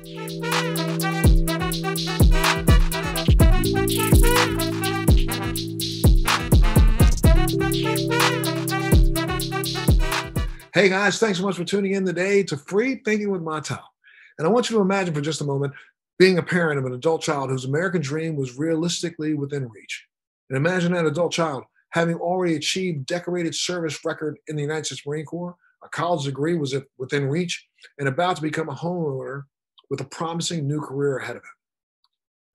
Hey guys, thanks so much for tuning in today to Free Thinking with Montel. And I want you to imagine for just a moment being a parent of an adult child whose American dream was realistically within reach. And imagine that adult child having already achieved decorated service record in the United States Marine Corps, a college degree was within reach, and about to become a homeowner with a promising new career ahead of him.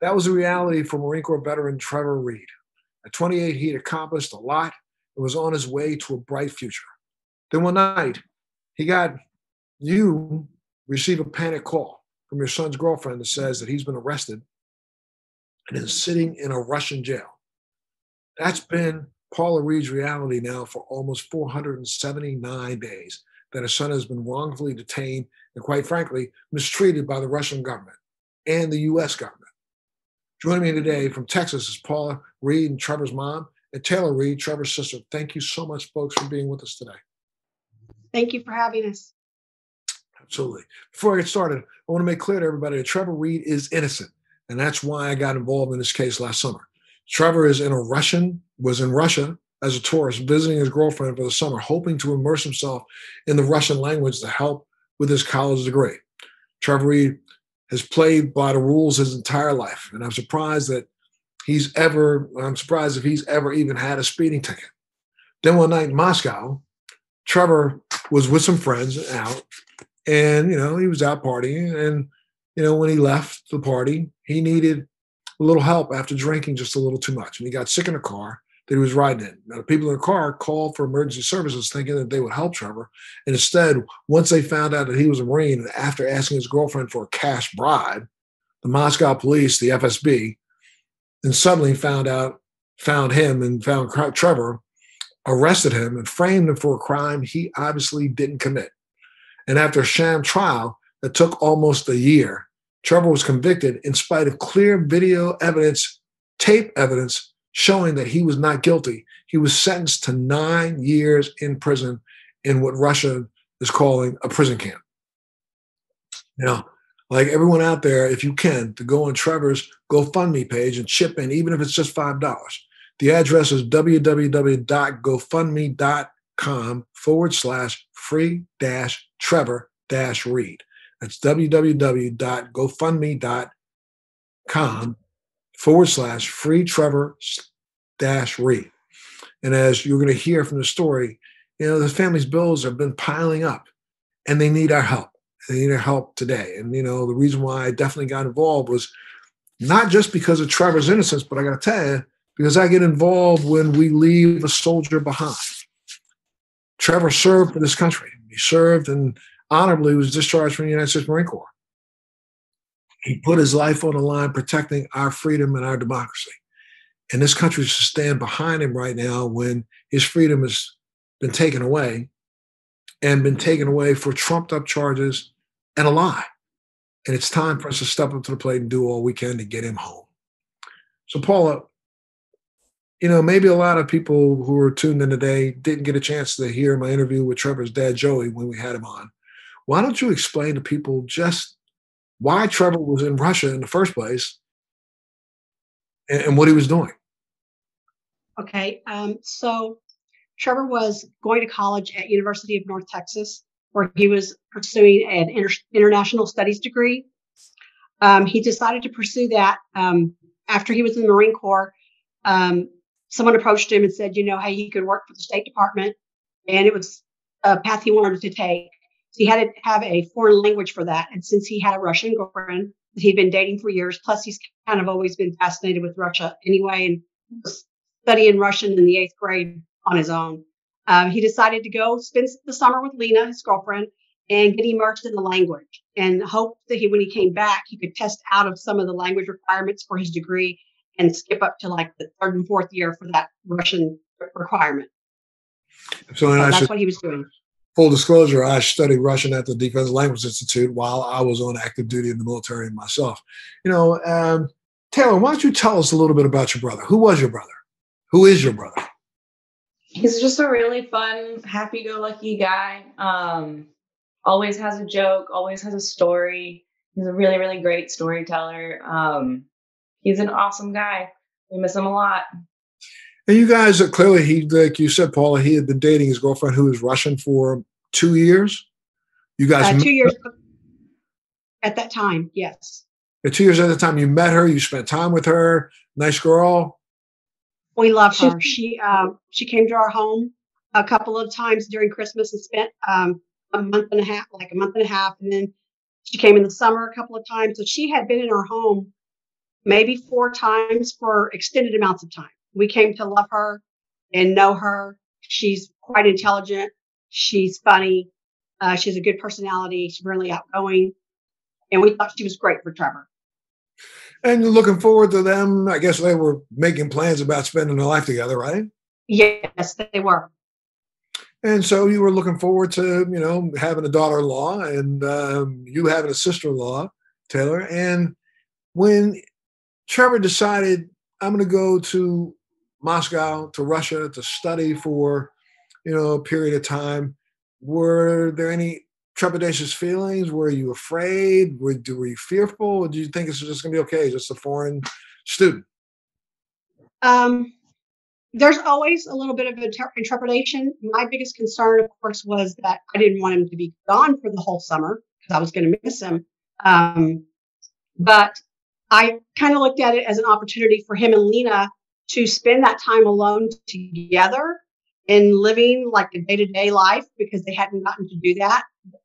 That was the reality for Marine Corps veteran Trevor Reed. At 28, he had accomplished a lot and was on his way to a bright future. Then one night, you receive a panic call from your son's girlfriend that says that he's been arrested and is sitting in a Russian jail. That's been Paula Reed's reality now for almost 479 days, that her son has been wrongfully detained and, quite frankly, mistreated by the Russian government and the U.S. government. Joining me today from Texas is Paula Reed and Trevor's mom, and Taylor Reed, Trevor's sister. Thank you so much, folks, for being with us today. Thank you for having us. Absolutely. Before I get started, I want to make clear to everybody that Trevor Reed is innocent, and that's why I got involved in this case last summer. Trevor was in Russia as a tourist, visiting his girlfriend for the summer, hoping to immerse himself in the Russian language to help with his college degree. Trevor Reed has played by the rules his entire life, and I'm surprised if he's ever even had a speeding ticket. Then one night in Moscow, Trevor was with some friends out, and, he was out partying. And, when he left the party, he needed a little help after drinking just a little too much. And he got sick in a car that he was riding in. Now, the people in the car called for emergency services thinking that they would help Trevor. And instead, once they found out that he was a Marine, and after asking his girlfriend for a cash bribe, the Moscow police, the FSB, and suddenly found him and found Trevor, arrested him, and framed him for a crime he obviously didn't commit. And after a sham trial that took almost a year, Trevor was convicted in spite of clear video evidence, tape evidence, showing that he was not guilty. He was sentenced to 9 years in prison in what Russia is calling a prison camp. Now, like everyone out there, if you can, to go on Trevor's GoFundMe page and chip in, even if it's just $5. The address is www.gofundme.com/free-Trevor-Reed. That's www.gofundme.com/free-Trevor-Reed. And as you're going to hear from the story, the family's bills have been piling up, and they need our help. They need our help today. And, the reason why I definitely got involved was not just because of Trevor's innocence, but I got to tell you, because I get involved when we leave a soldier behind. Trevor served for this country. He served and honorably was discharged from the United States Marine Corps. He put his life on the line protecting our freedom and our democracy. And this country should stand behind him right now when his freedom has been taken away, and been taken away for trumped up charges and a lie. And it's time for us to step up to the plate and do all we can to get him home. So, Paula, maybe a lot of people who are tuned in today didn't get a chance to hear my interview with Trevor's dad, Joey, when we had him on. Why don't you explain to people just why Trevor was in Russia in the first place and what he was doing? Okay. So Trevor was going to college at University of North Texas, where he was pursuing an international studies degree. He decided to pursue that after he was in the Marine Corps. Someone approached him and said, hey, he could work for the State Department, and it was a path he wanted to take. So he had to have a foreign language for that. And since he had a Russian girlfriend that he'd been dating for years, plus he's kind of always been fascinated with Russia anyway, and was studying Russian in the 8th grade on his own. He decided to go spend the summer with Lena, his girlfriend, and get immersed in the language, and hoped that when he came back, he could test out of some of the language requirements for his degree and skip up to like the 3rd and 4th year for that Russian requirement. So that's what he was doing. Full disclosure, I studied Russian at the Defense Language Institute while I was on active duty in the military myself. Taylor, why don't you tell us a little bit about your brother? Who was your brother? Who is your brother? He's just a really fun, happy-go-lucky guy. Always has a joke, always has a story. He's a really, really great storyteller. He's an awesome guy. We miss him a lot. And you guys are clearly, he, like you said, Paula, he had been dating his girlfriend who was Russian for 2 years. You guys met 2 years at that time, yes. 2 years at the time you met her, you spent time with her, nice girl. We love She's her. She came to our home a couple of times during Christmas and spent a month and a half, and then she came in the summer a couple of times. So she had been in our home maybe 4 times for extended amounts of time. We came to love her and know her. She's quite intelligent. She's funny. She has a good personality. She's really outgoing. And we thought she was great for Trevor. And you're looking forward to them. I guess they were making plans about spending their life together, right? Yes, they were. And so you were looking forward to, having a daughter-in-law and you having a sister-in-law, Taylor. And when Trevor decided, I'm going to go to Moscow, to Russia, to study for, a period of time, were there any trepidatious feelings? Were you afraid? Were you fearful? Or did you think it's just going to be okay, just a foreign student? There's always a little bit of trepidation. My biggest concern, of course, was that I didn't want him to be gone for the whole summer because I was going to miss him. But I kind of looked at it as an opportunity for him and Lena to spend that time alone together and living like a day-to-day life because they hadn't gotten to do that,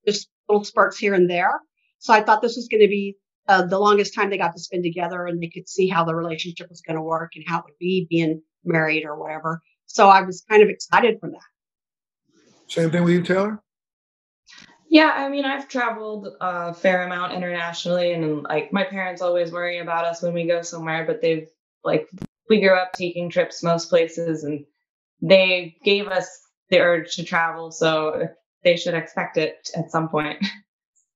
just little spurts here and there. So I thought this was going to be the longest time they got to spend together, and they could see how the relationship was going to work and how it would be being married or whatever. So I was kind of excited for that. Same thing with you, Taylor? Yeah, I mean, I've traveled a fair amount internationally, and like my parents always worry about us when we go somewhere, but we grew up taking trips most places, and they gave us the urge to travel, so they should expect it at some point.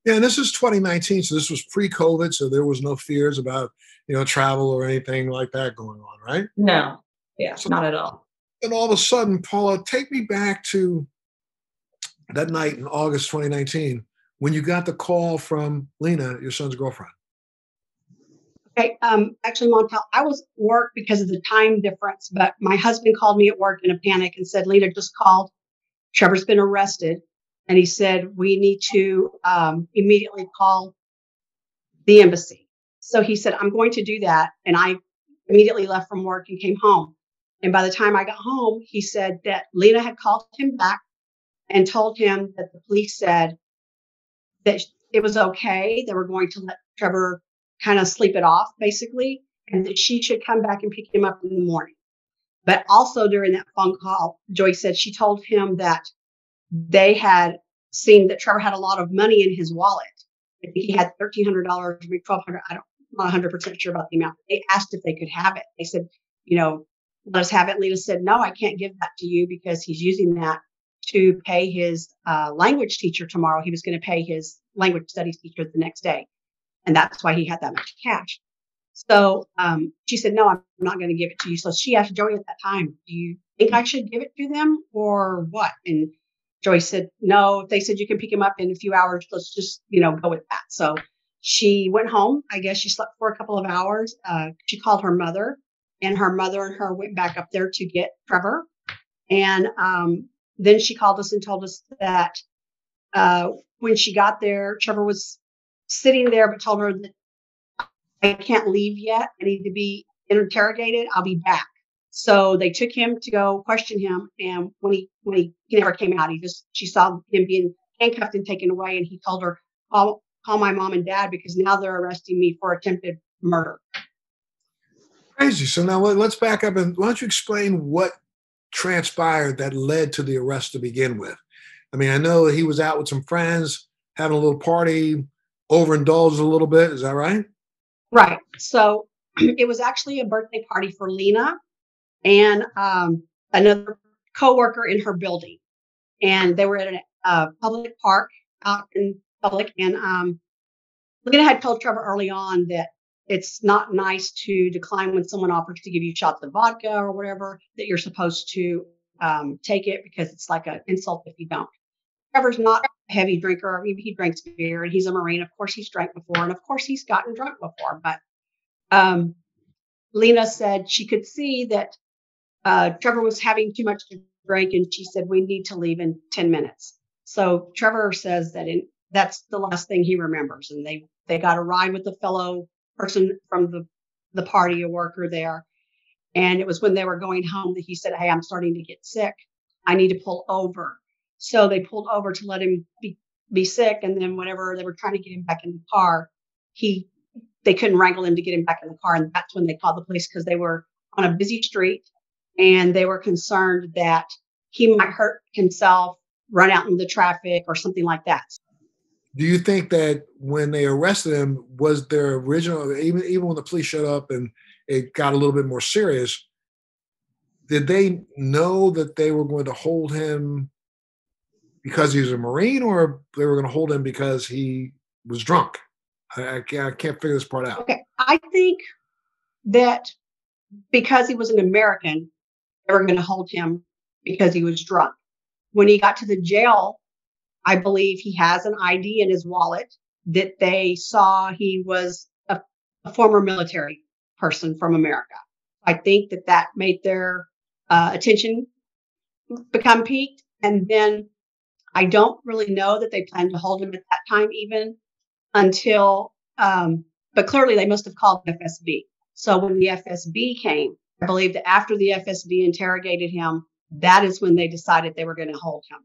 Yeah, and this is 2019, so this was pre-COVID, so there was no fears about, travel or anything like that going on, right? No, yeah, So, not at all. and all of a sudden, Paula, take me back to that night in August 2019 when you got the call from Lena, your son's girlfriend. Okay, actually, Montel, I was at work because of the time difference, but my husband called me at work in a panic and said, Lena just called. Trevor's been arrested. And he said, we need to immediately call the embassy. So he said, I'm going to do that. And I immediately left from work and came home. And by the time I got home, he said that Lena had called him back and told him that the police said that it was okay. They were going to let Trevor kind of sleep it off, basically, and that she should come back and pick him up in the morning. But also during that phone call, Joy said she told him that they had seen that Trevor had a lot of money in his wallet. I think he had $1,300, maybe $1,200. I'm not 100% sure about the amount. They asked if they could have it. They said, let us have it. Lena said, no, I can't give that to you because he's using that to pay his language teacher tomorrow. He was going to pay his language studies teacher the next day. And that's why he had that much cash. So she said, no, I'm not going to give it to you. So she asked Joey at that time, do you think I should give it to them or what? And Joy said, no, they said you can pick him up in a few hours. Let's just, go with that. So she went home. I guess she slept for a couple of hours. She called her mother, and her mother and her went back up there to get Trevor. And then she called us and told us that when she got there, Trevor was sitting there, but told her that I can't leave yet. I need to be interrogated. I'll be back. So they took him to go question him. And when he never came out, she saw him being handcuffed and taken away. And he told her, call my mom and dad because now they're arresting me for attempted murder. Crazy. So now let's back up and why don't you explain what transpired that led to the arrest to begin with? I mean, I know he was out with some friends, having a little party, overindulged a little bit. Is that right? Right. So it was actually a birthday party for Lena and another coworker in her building. And they were at a public park out in public. And Lena had told Trevor early on that it's not nice to decline when someone offers to give you shots of vodka or whatever, that you're supposed to take it because it's like an insult if you don't. Trevor's not heavy drinker. I mean, he drinks beer and he's a Marine. Of course, he's drank before. And of course, he's gotten drunk before. But Lena said she could see that Trevor was having too much to drink. And she said, we need to leave in 10 minutes. So Trevor says that that's the last thing he remembers. And they got a ride with a fellow person from the party, a worker there. And it was when they were going home that he said, hey, I'm starting to get sick. I need to pull over. So they pulled over to let him be sick. And then whenever they were trying to get him back in the car, they couldn't wrangle him to get him back in the car. And that's when they called the police because they were on a busy street and they were concerned that he might hurt himself, run out in the traffic or something like that. Do you think that when they arrested him, was their original, even when the police showed up and it got a little bit more serious, did they know that they were going to hold him because he was a Marine, or they were going to hold him because he was drunk? I can't figure this part out. Okay. I think that because he was an American, they were going to hold him because he was drunk. When he got to the jail, I believe he has an ID in his wallet that they saw he was a former military person from America. I think that made their attention become piqued. And then I don't really know that they planned to hold him at that time even until, but clearly they must have called the FSB. So when the FSB came, I believe that after the FSB interrogated him, that is when they decided they were going to hold him.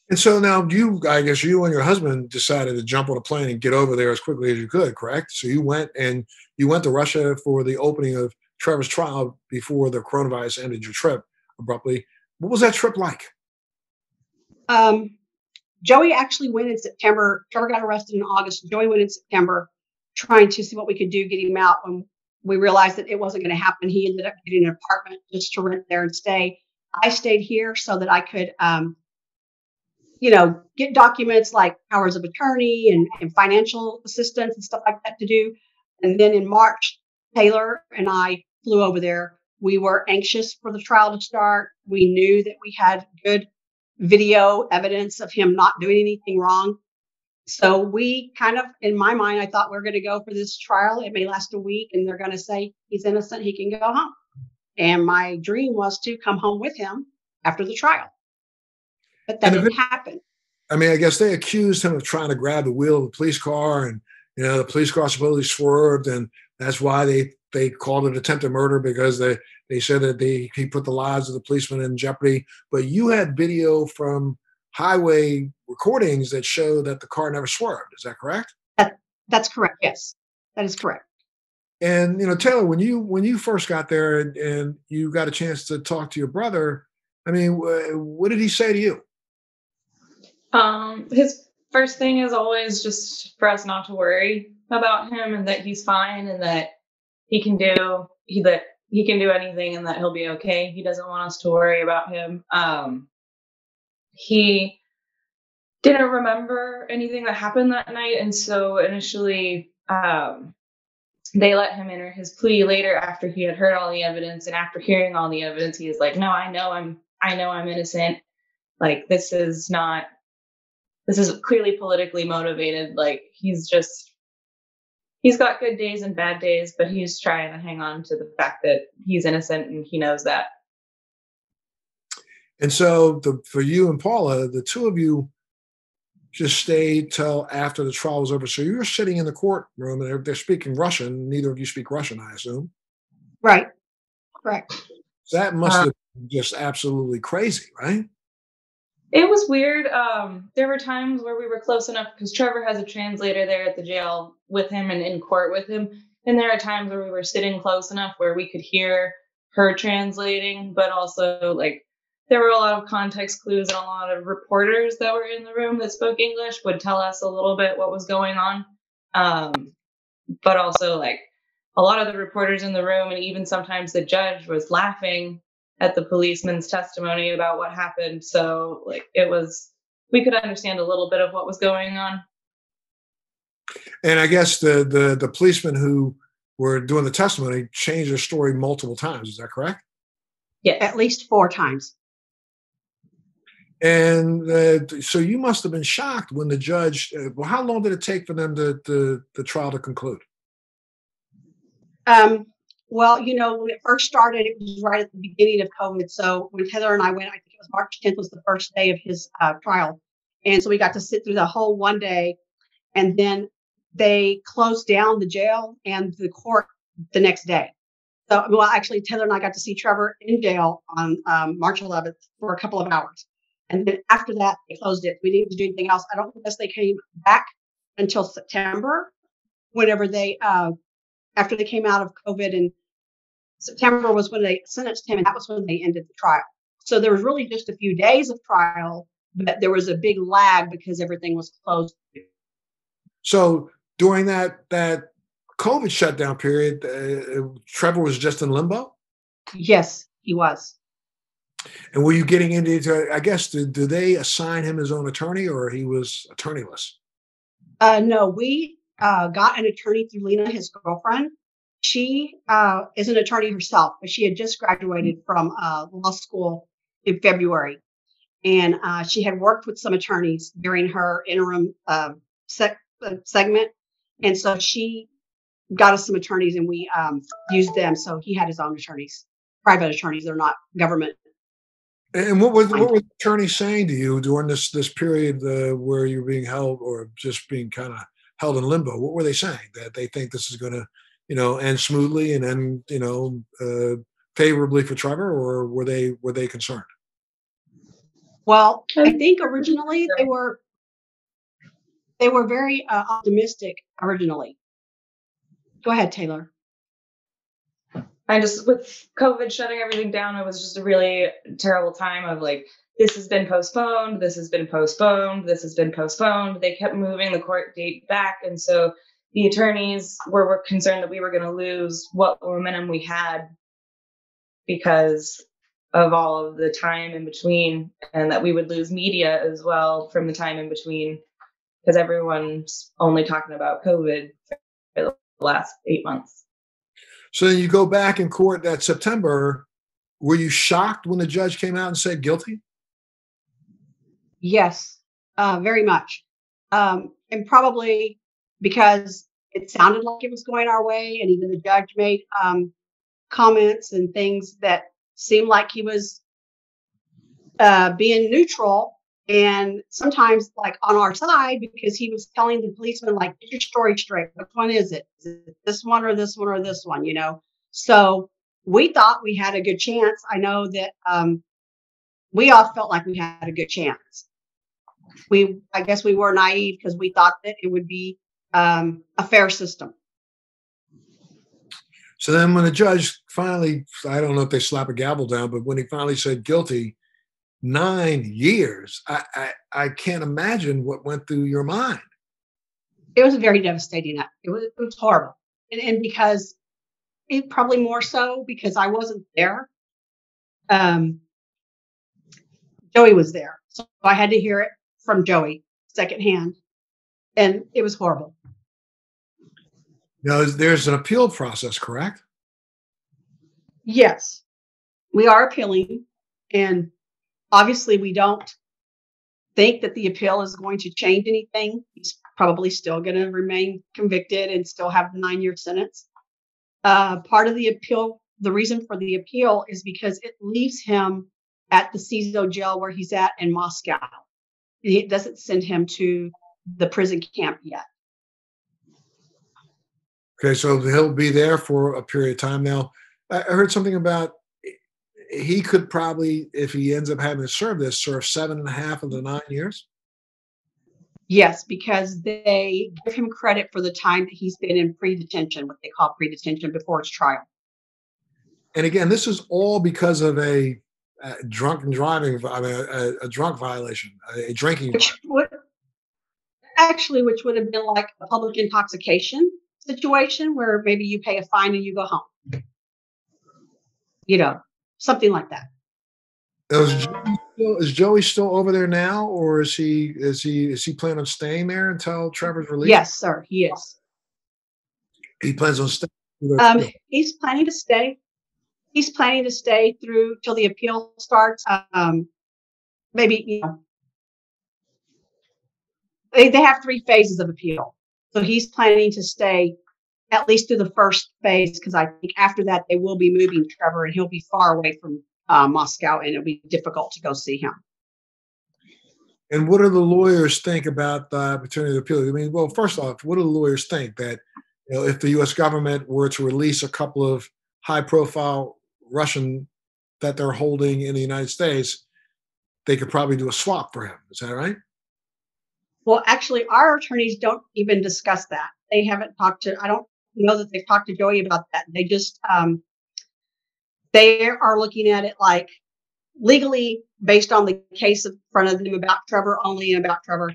And so now I guess you and your husband decided to jump on a plane and get over there as quickly as you could, correct? So you went to Russia for the opening of Trevor's trial before the coronavirus ended your trip abruptly. What was that trip like? Joey actually went in September. Trevor got arrested in August. Joey went in September trying to see what we could do, get him out. When we realized that it wasn't going to happen, he ended up getting an apartment just to rent there and stay. I stayed here so that I could get documents like powers of attorney and financial assistance and stuff like that to do. And then in March, Taylor and I flew over there. We were anxious for the trial to start. We knew that we had good video evidence of him not doing anything wrong. So we kind of, in my mind, I thought we were going to go for this trial. It may last a week and they're going to say he's innocent. He can go home. And my dream was to come home with him after the trial. But that didn't happen. I mean, I guess they accused him of trying to grab the wheel of the police car, and the police car supposedly swerved, and that's why they called it attempted murder, because they said that he put the lives of the policemen in jeopardy. But you had video from highway recordings that show that the car never swerved. Is that correct? That's correct. Yes, that is correct. And Taylor, when you first got there and you got a chance to talk to your brother, I mean, what did he say to you? His first thing is always just for us not to worry about him and that he's fine and that he can do anything and that he'll be okay. He doesn't want us to worry about him. He didn't remember anything that happened that night, and so initially they let him enter his plea later after he had heard all the evidence, and after hearing all the evidence, he was like, "No, I know I'm innocent. Like this is clearly politically motivated. Like he's got good days and bad days, but he's trying to hang on to the fact that he's innocent and he knows that." And so for you and Paula, the two of you just stayed till after the trial was over. So you were sitting in the courtroom and they're speaking Russian. Neither of you speak Russian, I assume. Right. Correct. That must have been just absolutely crazy, right? It was weird. There were times where we were close enough because Trevor has a translator there at the jail with him and in court with him. And there are times where we were sitting close enough where we could hear her translating, but also like there were a lot of context clues, and a lot of reporters that were in the room that spoke English would tell us a little bit what was going on. But also like a lot of the reporters in the room, and even sometimes the judge, was laughing at the policeman's testimony about what happened. So like we could understand a little bit of what was going on. And I guess the policemen who were doing the testimony changed their story multiple times. Is that correct? Yeah, at least 4 times. And so you must have been shocked when the judge. Well, how long did it take for them the trial to conclude? Um, well, when it first started, it was right at the beginning of COVID. So when Heather and I went, I think it was March 10th was the first day of his trial. And so we got to sit through the whole one day. And then they closed down the jail and the court the next day. So, well, actually, Taylor and I got to see Trevor in jail on March 11th for a couple of hours. And then after that, they closed it. We didn't do anything else. I don't guess they came back until September, whenever after they came out of COVID. And September was when they sentenced him, and that was when they ended the trial. So there was really just a few days of trial, but there was a big lag because everything was closed. So during that COVID shutdown period, Trevor was just in limbo. Yes, he was. And were you getting into? I guess do they assign him his own attorney, or he was attorneyless? No, we got an attorney through Lena, his girlfriend. She is an attorney herself, but she had just graduated from law school in February. And she had worked with some attorneys during her interim segment. And so she got us some attorneys, and we used them. So he had his own attorneys, private attorneys. They're not government. And what was the attorney saying to you during this period where you're being held, or just being kind of held in limbo? What were they saying? That they think this is going to, end smoothly and end, favorably for Trevor, or were they concerned? Well, I think originally they were very optimistic originally. Go ahead, Taylor. With COVID shutting everything down, it was just a really terrible time of like, this has been postponed, this has been postponed, this has been postponed. They kept moving the court date back. And so the attorneys were concerned that we were going to lose what momentum we had because of all of the time in between, and that we would lose media as well from the time in between, because everyone's only talking about COVID for the last 8 months. So then you go back in court that September. Were you shocked when the judge came out and said guilty? Yes, very much. And probably because it sounded like it was going our way. And even the judge made comments and things that seemed like he was being neutral, and sometimes like on our side, because he was telling the policeman, like, get your story straight. Which one is it? Is it this one or this one or this one? So we thought we had a good chance. I know that we all felt like we had a good chance. I guess we were naive because we thought that it would be a fair system. So then when the judge finally, I don't know if they slap a gavel down, but when he finally said guilty, 9 years, I can't imagine what went through your mind. It was very devastating. It was horrible. And because it probably more so because I wasn't there. Joey was there. So I had to hear it from Joey secondhand. And it was horrible. Now, there's an appeal process, correct? Yes, we are appealing. And obviously, we don't think that the appeal is going to change anything. He's probably still going to remain convicted and still have the 9-year sentence. Part of the appeal, the reason for the appeal is because it leaves him at the CISO jail where he's at in Moscow. It doesn't send him to the prison camp yet. Okay, so he'll be there for a period of time. Now, I heard something about he could probably, if he ends up having to serve 7.5 of the 9 years. Yes, because they give him credit for the time that he's been in pre-detention, what they call pre-detention before his trial. And again, this is all because of a drunken driving, a drunk violation, a drinking. Which would have been like a public intoxication situation where maybe you pay a fine and you go home. Something like that. Is Joey still over there now, or is he planning on staying there until Trevor's released? Yes, sir, he is. He plans on staying. He's planning to stay. He's planning to stay through till the appeal starts. maybe, they have 3 phases of appeal. So he's planning to stay at least through the first phase, because I think after that they will be moving Trevor, and he'll be far away from Moscow, and it'll be difficult to go see him. And what do the lawyers think about the opportunity to appeal? I mean, well, first off, what do the lawyers think that if the U.S. government were to release a couple of high-profile Russian that they're holding in the United States, they could probably do a swap for him? Is that right? Well, actually, our attorneys don't even discuss that. They haven't talked to. I don't know that they've talked to Joey about that. They just they are looking at it like legally based on the case in front of them about Trevor, only and about Trevor.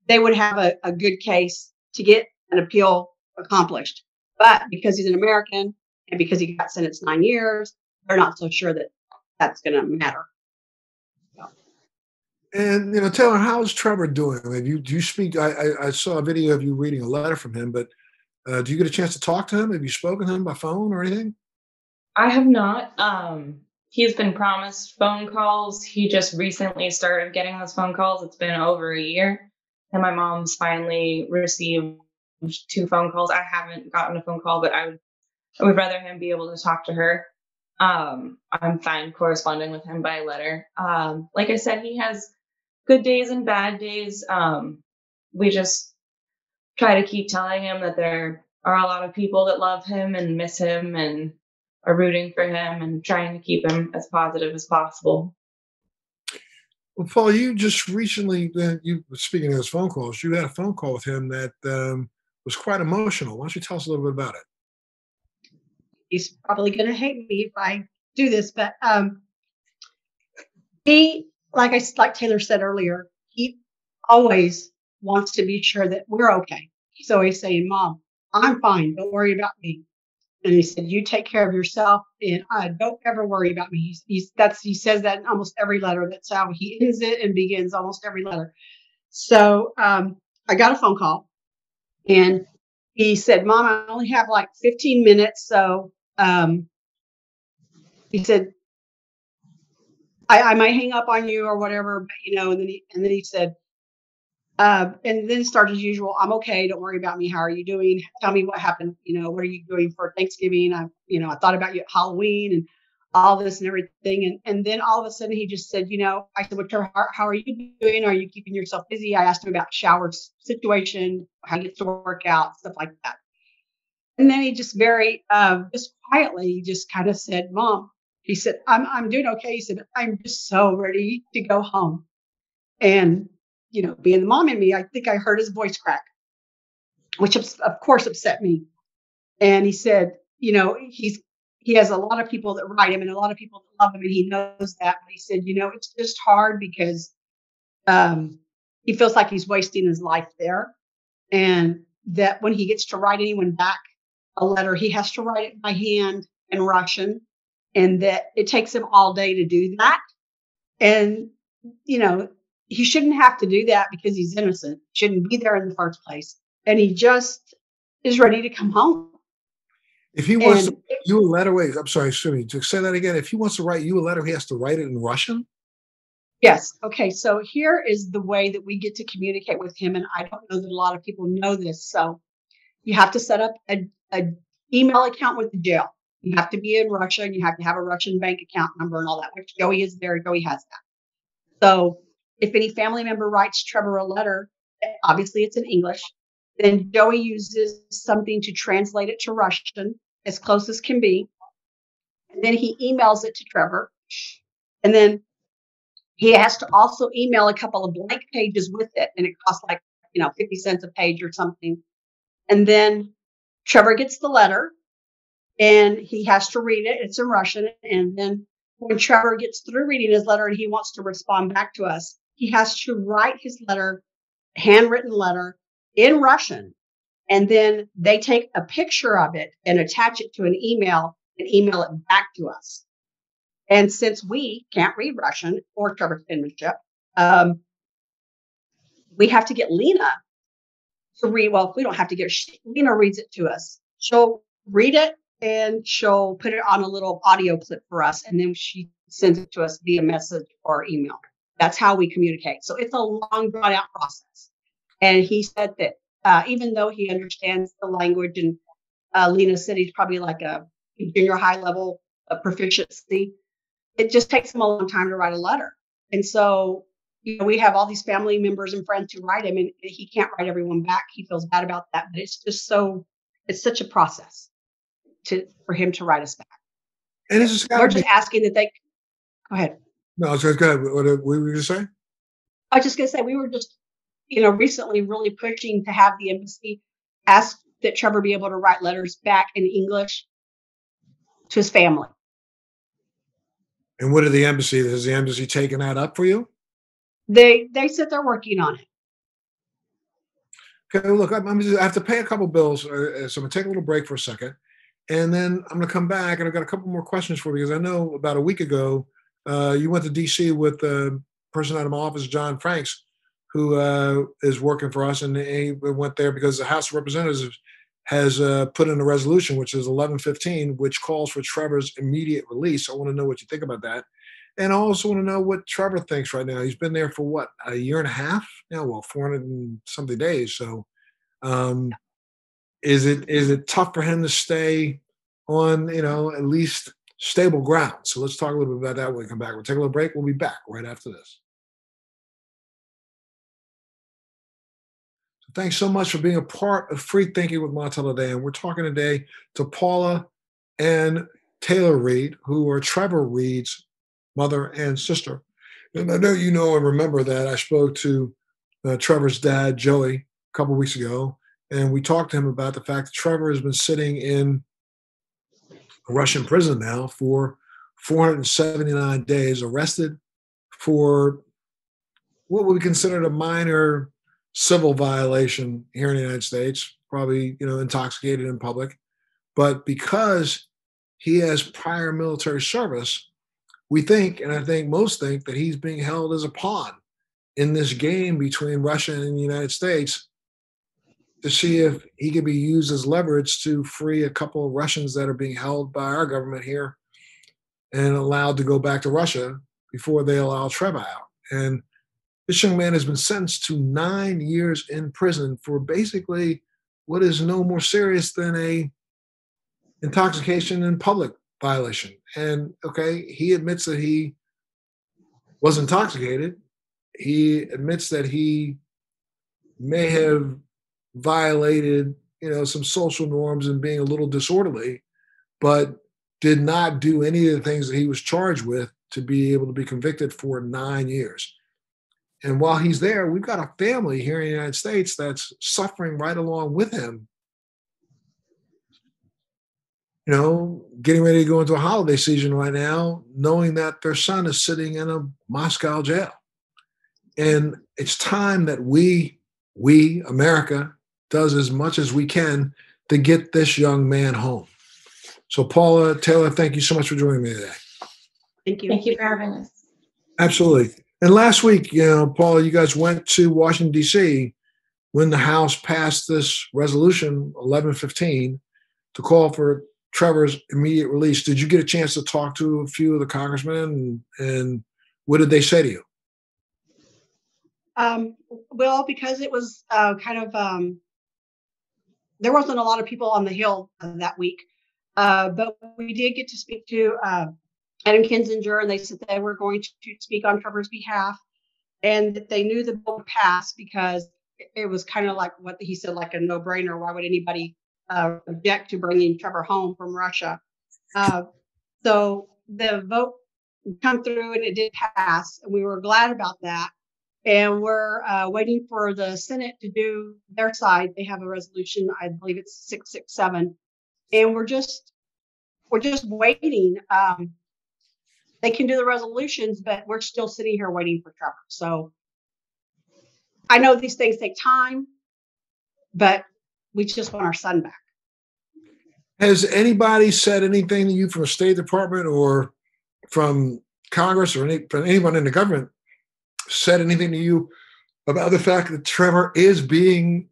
They would have a good case to get an appeal accomplished. But because he's an American and because he got sentenced 9 years, they're not so sure that that's going to matter. And Taylor, how's Trevor doing? I mean, do you speak? I saw a video of you reading a letter from him, but do you get a chance to talk to him? Have you spoken to him by phone or anything? I have not. He's been promised phone calls. He just recently started getting those phone calls. It's been over a year, and my mom's finally received 2 phone calls. I haven't gotten a phone call, but I would rather him be able to talk to her. I'm fine corresponding with him by letter. Like I said, he has good days and bad days. We just try to keep telling him that there are a lot of people that love him and miss him and are rooting for him and trying to keep him as positive as possible. Well, Paul, you just recently, speaking of those phone calls, you had a phone call with him that was quite emotional. Why don't you tell us a little bit about it? He's probably going to hate me if I do this, but he, like Taylor said earlier, he always wants to be sure that we're okay. He's always saying, "Mom, I'm fine. Don't worry about me." And he said, "You take care of yourself, and don't ever worry about me." He says that in almost every letter. That's how he ends it and begins almost every letter. So I got a phone call, and he said, "Mom, I only have like 15 minutes." So he said, I might hang up on you or whatever, but, and then he said, and then it started as usual. "I'm okay. Don't worry about me. How are you doing? Tell me what happened. What are you doing for Thanksgiving? I thought about you at Halloween and all this and everything." And then all of a sudden he just said, I said, "Well, Trevor, how are you doing? Are you keeping yourself busy?" I asked him about shower situation, how he gets to work out, stuff like that. And then he just very, just quietly just kind of said, "Mom," he said, I'm doing okay." He said, "I'm just so ready to go home." And, being the mom in me, I think I heard his voice crack, which of course upset me. And he said, he has a lot of people that write him and a lot of people that love him, and he knows that. But he said, it's just hard because he feels like he's wasting his life there. And that when he gets to write anyone back a letter, he has to write it by hand in Russian, and that it takes him all day to do that. And, he shouldn't have to do that because he's innocent, shouldn't be there in the first place. And he just is ready to come home. If he wants to write you a letter, wait, I'm sorry, excuse me, to say that again. If he wants to write you a letter, he has to write it in Russian? Yes. Okay. So here is the way that we get to communicate with him. And I don't know that a lot of people know this. So you have to set up a email account with the jail. You have to be in Russia, and you have to have a Russian bank account number and all that, which Joey is there. Joey has that. So if any family member writes Trevor a letter, obviously it's in English, then Joey uses something to translate it to Russian as close as can be. And then he emails it to Trevor. And then he has to also email a couple of blank pages with it. And it costs like, 50 cents a page or something. And then Trevor gets the letter and he has to read it. It's in Russian. And then when Trevor gets through reading his letter and he wants to respond back to us, he has to write his letter, handwritten letter in Russian. And then they take a picture of it and attach it to an email and email it back to us. And since we can't read Russian or Trevor's penmanship, we have to get Lena to read. Well, we don't have to get, Lena reads it to us. She'll read it and she'll put it on a little audio clip for us. And then she sends it to us via message or email. That's how we communicate. So it's a long, drawn out process. And he said that even though he understands the language, and Lena said he's probably like a junior high level of proficiency, it just takes him a long time to write a letter. And so, we have all these family members and friends who write him, and he can't write everyone back. He feels bad about that, but it's such a process for him to write us back. And it's just we're just asking that they go ahead. No, so go ahead. What were you going to say? I was just going to say we were just, recently really pushing to have the embassy ask that Trevor be able to write letters back in English to his family. And what did the embassy? Has the embassy taken that up for you? They said they're working on it. Okay, look, I have to pay a couple bills, so I'm going to take a little break for a second, and then I'm going to come back, and I've got a couple more questions for you, because I know about a week ago you went to D.C. with the person out of my office, John Franks, who is working for us, and he went there because the House of Representatives has put in a resolution, which is 1115, which calls for Trevor's immediate release. I want to know what you think about that. And I also want to know what Trevor thinks right now. He's been there for what, a year and a half? Yeah, well, 400 and something days. So is it tough for him to stay on, at least stable ground? So let's talk a little bit about that when we come back. We'll take a little break. We'll be back right after this. So thanks so much for being a part of Free Thinking with Montel today. And we're talking today to Paula and Taylor Reed, who are Trevor Reed's mother and sister. And I know you know and remember that I spoke to Trevor's dad, Joey, a couple of weeks ago, and we talked to him about the fact that Trevor has been sitting in a Russian prison now for 479 days, arrested for what would be considered a minor civil violation here in the United States, probably, intoxicated in public. But because he has prior military service, we think, and I think most think, that he's being held as a pawn in this game between Russia and the United States to see if he can be used as leverage to free a couple of Russians that are being held by our government here and allowed to go back to Russia before they allow Trevor out. And this young man has been sentenced to 9 years in prison for basically what is no more serious than a intoxication in public violation. And okay, he admits that he was intoxicated. He admits that he may have violated, some social norms and being a little disorderly, but did not do any of the things that he was charged with to be able to be convicted for 9 years. And while he's there, we've got a family here in the United States that's suffering right along with him, getting ready to go into a holiday season right now, knowing that their son is sitting in a Moscow jail. And it's time that we, America, does as much as we can to get this young man home. So Paula, Taylor, thank you so much for joining me today. Thank you. Thank you for having us. Absolutely. And last week, Paula, you guys went to Washington, D.C. when the House passed this resolution, 1115, to call for Trevor's immediate release. Did you get a chance to talk to a few of the congressmen, and what did they say to you? Well, because it was there wasn't a lot of people on the Hill that week, but we did get to speak to Adam Kinzinger, and they said they were going to speak on Trevor's behalf, and that they knew the bill would pass because it was kind of like what he said, like a no-brainer. Why would anybody object to bringing Trevor home from Russia? So the vote come through and it did pass, and we were glad about that. And we're waiting for the Senate to do their side. They have a resolution, I believe it's 667, and we're just waiting. They can do the resolutions, but we're still sitting here waiting for Trevor. So I know these things take time, but we just want our son back. Has anybody said anything to you from the State Department or from Congress or from anyone in the government said anything to you about the fact that Trevor is being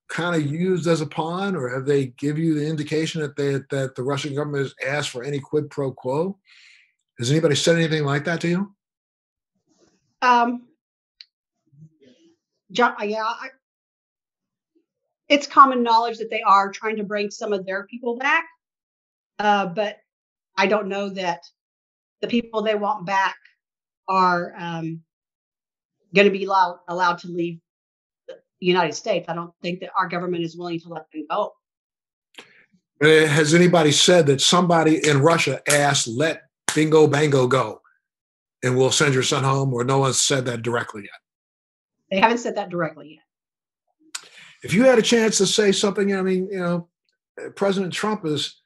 kind of used as a pawn, or have they give you the indication that that the Russian government has asked for any quid pro quo? Has anybody said anything like that to you? Um, it's common knowledge that they are trying to bring some of their people back, but I don't know that the people they want back are going to be allowed to leave the United States. I don't think that our government is willing to let them go. Has anybody said that somebody in Russia asked, let Bingo Bango go and we'll send your son home, or no one's said that directly yet? They haven't said that directly yet. If you had a chance to say something, I mean, President Trump is,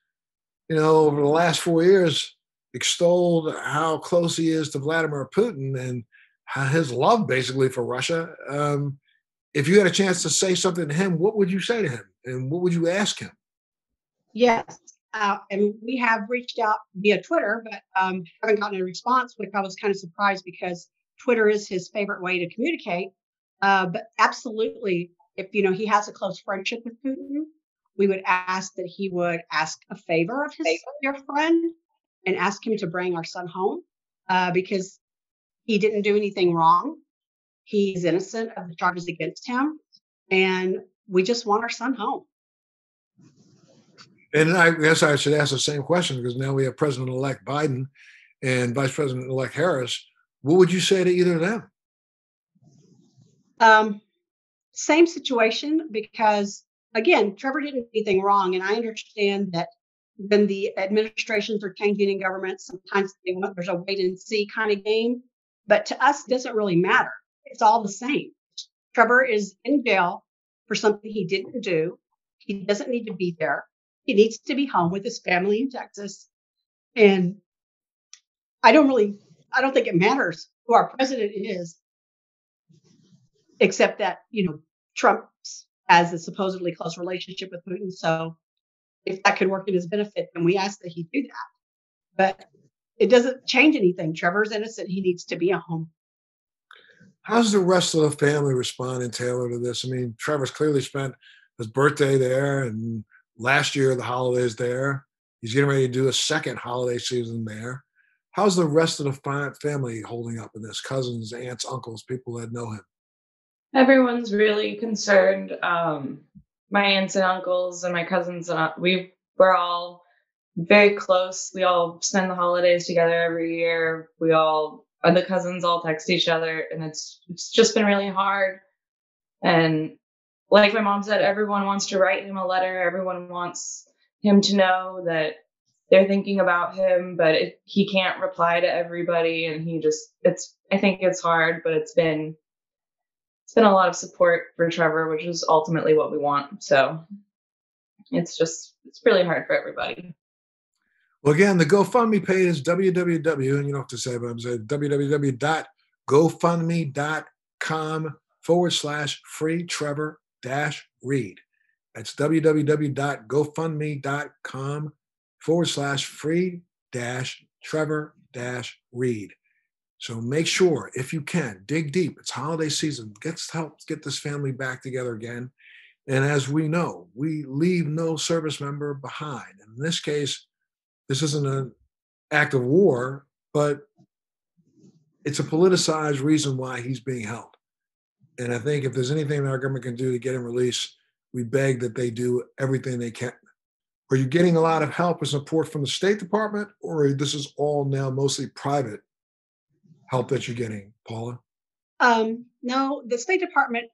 over the last 4 years, extolled how close he is to Vladimir Putin and his love basically for Russia. If you had a chance to say something to him, what would you say to him? And what would you ask him? Yes. And we have reached out via Twitter, but haven't gotten a response, which I was kind of surprised because Twitter is his favorite way to communicate. But absolutely, if he has a close friendship with Putin, we would ask that he would ask a favor of his dear friend and ask him to bring our son home because he didn't do anything wrong. He's innocent of the charges against him, and we just want our son home. And I guess I should ask the same question because now we have President-elect Biden and Vice President-elect Harris. What would you say to either of them? Same situation because, again, Trevor didn't do anything wrong. And I understand that when the administrations are changing in government, sometimes there's a wait and see kind of game. But to us, it doesn't really matter. It's all the same. Trevor is in jail for something he didn't do. He doesn't need to be there. He needs to be home with his family in Texas. And I don't think it matters who our president is, except that, Trump has a supposedly close relationship with Putin. So if that could work in his benefit, then we ask that he do that. But it doesn't change anything. Trevor's innocent. He needs to be at home. How's the rest of the family responding, Taylor, to this? I mean, Trevor's clearly spent his birthday there and last year, the holidays there. He's getting ready to do a second holiday season there. How's the rest of the family holding up in this? Cousins, aunts, uncles, people that know him? Everyone's really concerned. My aunts and uncles and my cousins, we're all very close. We all spend the holidays together every year. The cousins all text each other, and it's just been really hard. And like my mom said, everyone wants to write him a letter. Everyone wants him to know that they're thinking about him, but he can't reply to everybody. And I think it's hard, but it's been a lot of support for Trevor, which is ultimately what we want. So it's really hard for everybody. Well, again, the GoFundMe page is www, and you don't have to say, but I'm saying www.gofundme.com/free Trevor Reed. That's www.gofundme.com/free Trevor Reed. So make sure, if you can, dig deep. It's holiday season. Help get this family back together again. And as we know, we leave no service member behind. And in this case, this isn't an act of war, but it's a politicized reason why he's being held. And I think if there's anything that our government can do to get him released, we beg that they do everything they can. Are you getting a lot of help and support from the State Department, or this is all now mostly private help that you're getting, Paula? No, the State Department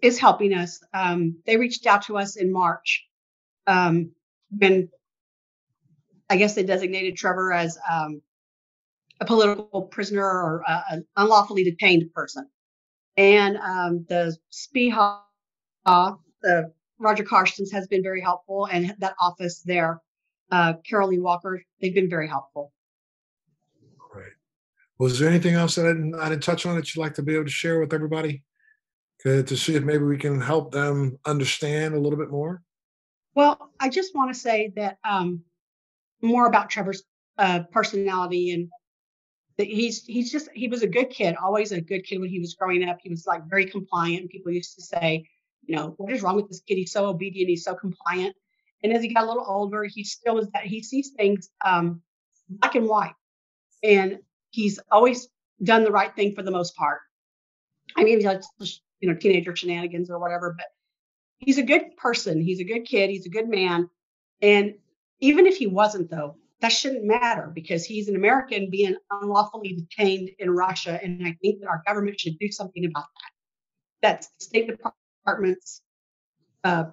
is helping us. They reached out to us in March when I guess they designated Trevor as a political prisoner or an unlawfully detained person. And the SPIHA, the Roger Carstens, has been very helpful. And that office there, Carol Lee Walker, they've been very helpful. Great. Was there anything else that I didn't touch on that you'd like to be able to share with everybody to see if maybe we can help them understand a little bit more? Well, I just want to say that more about Trevor's personality, and that he was a good kid, always a good kid when he was growing up. He was like very compliant. People used to say, what is wrong with this kid? He's so obedient. He's so compliant. And as he got a little older, he still was that. He sees things black and white. And he's always done the right thing for the most part. I mean, just, teenager shenanigans or whatever, but he's a good person. He's a good kid. He's a good man. And even if he wasn't, though, that shouldn't matter because he's an American being unlawfully detained in Russia. And I think that our government should do something about that. That's the State Department's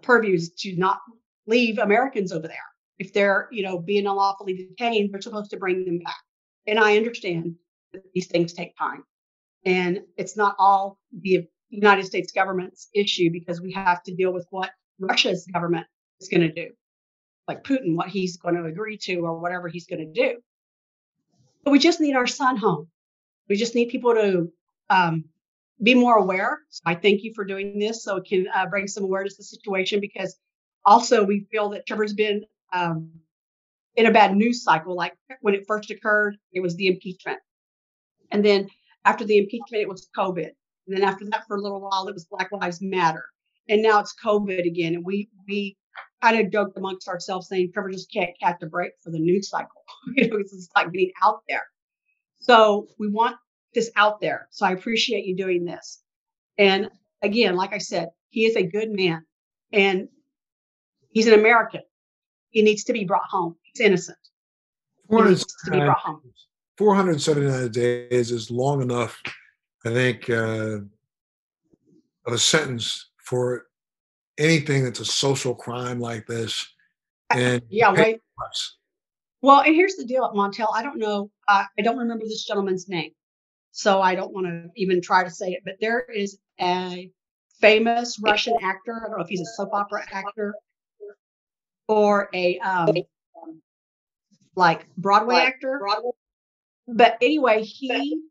purview is to not leave Americans over there. If they're, being unlawfully detained, they're supposed to bring them back. And I understand that these things take time. And it's not all the United States government's issue because we have to deal with what Russia's government is going to do, like Putin, what he's going to agree to or whatever he's going to do. But we just need our son home. We just need people to be more aware. So I thank you for doing this so it can bring some awareness to the situation because also we feel that Trevor's been in a bad news cycle. Like when it first occurred, it was the impeachment. And then after the impeachment, it was COVID. And then after that, for a little while, it was Black Lives Matter. And now it's COVID again. And we kind of joked amongst ourselves saying Trevor just can't catch a break for the news cycle. It's like getting out there. So we want this out there. So I appreciate you doing this. And again, like I said, he is a good man and he's an American. He needs to be brought home. He's innocent. He needs to be brought home. 479 days is long enough, I think, of a sentence for anything that's a social crime like this. And yeah, wait. Well, and here's the deal, Montel. I don't know. I don't remember this gentleman's name, so I don't want to even try to say it. But there is a famous Russian actor. I don't know if he's a soap opera actor or a like Broadway actor. But anyway, he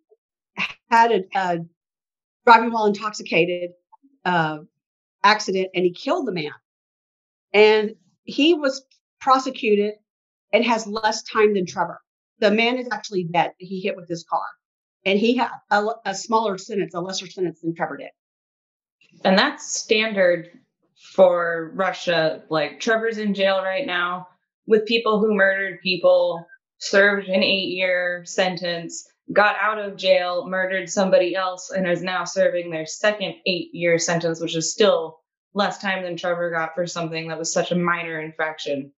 had a driving while intoxicated accident, and he killed the man. And he was prosecuted and has less time than Trevor. The man is actually dead. He hit with his car, and he had a smaller sentence, a lesser sentence than Trevor did. And that's standard for Russia. Like Trevor's in jail right now with people who murdered people, served an 8-year sentence, got out of jail, murdered somebody else, and is now serving their second 8-year sentence, which is still less time than Trevor got for something that was such a minor infraction.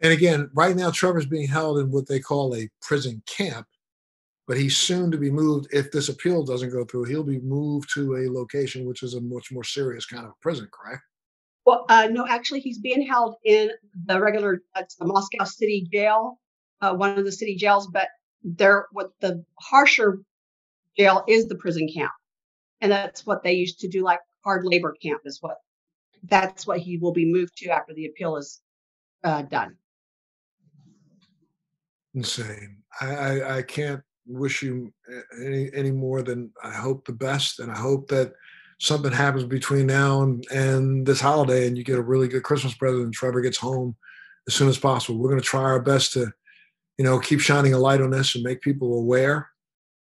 And again, right now, Trevor's being held in what they call a prison camp, but he's soon to be moved. If this appeal doesn't go through, he'll be moved to a location which is a much more serious kind of prison, correct? Well, no, actually, he's being held in the regular, it's the Moscow City Jail, one of the city jails, but what the harsher jail is the prison camp. And that's what they used to do, like hard labor camp that's what he will be moved to after the appeal is done. Insane. I can't wish you any more than I hope the best. And I hope that something happens between now and this holiday and you get a really good Christmas present and Trevor gets home as soon as possible. We're going to try our best to, keep shining a light on this and make people aware.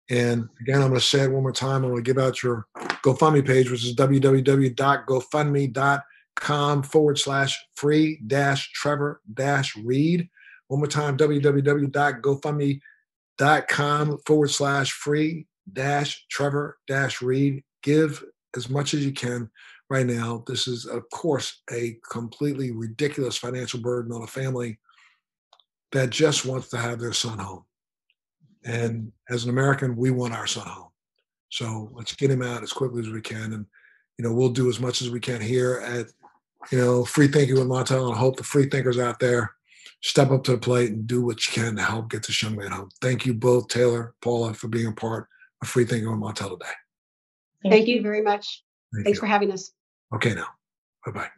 And again, I'm going to say it one more time. I'm going to give out your GoFundMe page, which is www.gofundme.com/free-Trevor-Reed. One more time, www.gofundme.com/free-Trevor-Reed. Give as much as you can right now. This is, of course, a completely ridiculous financial burden on a family that just wants to have their son home. And as an American, we want our son home. So let's get him out as quickly as we can. And, we'll do as much as we can here at, Free Thinking with Montel. And I hope the free thinkers out there step up to the plate and do what you can to help get this young man home. Thank you both, Taylor, Paula, for being a part of Free Thinking with Montel today. Thank you very much. Thanks for having us. Okay, now. Bye-bye.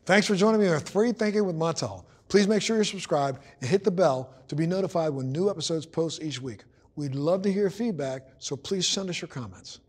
Thanks for joining me on Free Thinking with Montel. Please make sure you're subscribed and hit the bell to be notified when new episodes post each week. We'd love to hear feedback, so please send us your comments.